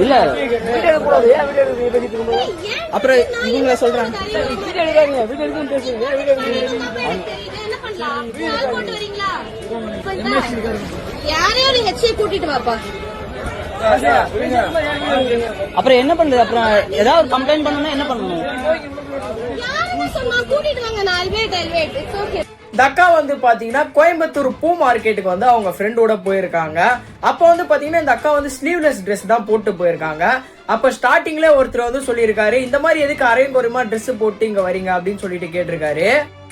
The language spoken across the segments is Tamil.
இல்ல அப்புறம் இவங்க சொல்றாங்க அப்புறம் என்ன பண்றது? அப்புறம் ஏதாவது கம்ப்ளைண்ட் பண்ணனும், என்ன பண்ணணும்? இந்த அக்கா வந்து பாத்தீங்கன்னா கோயம்புத்தூர் பூ மார்க்கெட்டுக்கு வந்து அவங்க ஃப்ரெண்டோட போயிருக்காங்க. அப்ப வந்து பாத்தீங்கன்னா இந்த அக்கா வந்து ஸ்லீவ்லெஸ் ட்ரெஸ் தான் போட்டு போயிருக்காங்க. அப்ப ஸ்டார்டிங்ல ஒருத்தர் வந்து சொல்லியிருக்காரு, இந்த மாதிரி எதுக்கு அரையும் குறையுமா ட்ரெஸ் போட்டு இங்க வரீங்க அப்படின்னு சொல்லிட்டு கேட்டிருக்காரு.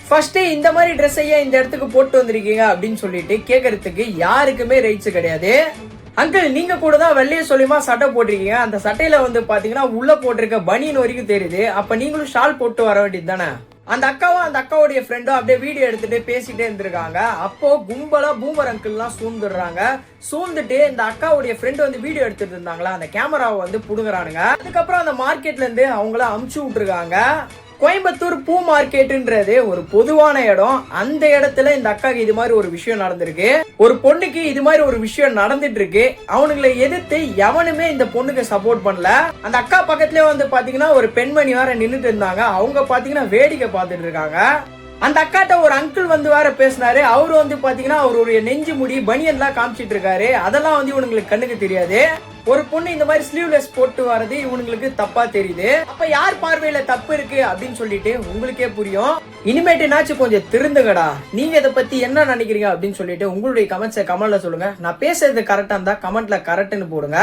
ஃபர்ஸ்ட் இந்த மாதிரி ட்ரெஸ் ஐயா இந்த இடத்துக்கு போட்டு வந்திருக்கீங்க அப்படின்னு சொல்லிட்டு கேட்கறதுக்கு யாருக்குமே ரைட்ஸ் கிடையாது. அங்கிள் நீங்க கூட தான் வெள்ளைய சொல்லியுமா சட்டை போட்டிருக்கீங்க, அந்த சட்டையில வந்து பாத்தீங்கன்னா உள்ள போட்டிருக்க பனியன் வரைக்கும் தெரியுது, அப்ப நீங்களும் ஷால் போட்டு வர வேண்டியது தானே. அந்த அக்காவும் அந்த அக்காவுடைய ஃப்ரெண்டும் அப்படியே வீடியோ எடுத்துட்டு பேசிட்டே இருந்திருக்காங்க. அப்போ கும்பலா பூமர் அங்கிள் எல்லாம் சூழ்ந்துடுறாங்க. சூழ்ந்துட்டு இந்த அக்காவுடைய ஃப்ரெண்ட் வந்து வீடியோ எடுத்துட்டு இருந்தாங்களா, அந்த கேமராவை வந்து புடுங்குறானுங்க. அதுக்கப்புறம் அந்த மார்க்கெட்ல இருந்து அவங்கள அமுச்சு விட்டுருக்காங்க. கோயம்புத்தூர் பூ மார்க்கெட்ன்றது ஒரு பொதுவான இடம். அந்த இடத்துல இந்த அக்காக்கு இது மாதிரி ஒரு விஷயம் நடந்திருக்கு. ஒரு பொண்ணுக்கு இது மாதிரி ஒரு விஷயம் நடந்துட்டு இருக்கு. அவனுங்களை எதிர்த்து எவனுமே இந்த பொண்ணுக்கு சப்போர்ட் பண்ணல. அந்த அக்கா பக்கத்துலயே வந்து பாத்தீங்கன்னா ஒரு பெண்மணி வேற நின்னுட்டு இருந்தாங்க. அவங்க பாத்தீங்கன்னா வேடிக்கை பார்த்துட்டு இருக்காங்க. அந்த அக்காட்ட ஒரு அங்கிள் வந்து வேற பேசினாரு. அவரு வந்து பாத்தீங்கன்னா அவருடைய நெஞ்சு முடி பனியன்லாம் காமிச்சிட்டு இருக்காரு. அதெல்லாம் வந்து இவனுங்களுக்கு கண்ணுக்கு தெரியாது. ஒரு பொண்ணு இந்த மாதிரி ஸ்லீவ்லெஸ் போட்டு வரது இவனுங்களுக்கு தப்பா தெரியுது. அப்ப யார் பார்வையில தப்பு இருக்கு அப்படின்னு சொல்லிட்டு உங்களுக்கே புரியும். இனிமேட்டுனாச்சும் கொஞ்சம் திருந்துங்கடா. நீங்க இதை பத்தி என்ன நினைக்கிறீங்க அப்படின்னு சொல்லிட்டு உங்களுடைய கமெண்ட்ஸை கமெண்ட்ல சொல்லுங்க. நான் பேசுறது கரெக்டா இருந்தா கமெண்ட்ல கரெக்ட்னு போடுங்க.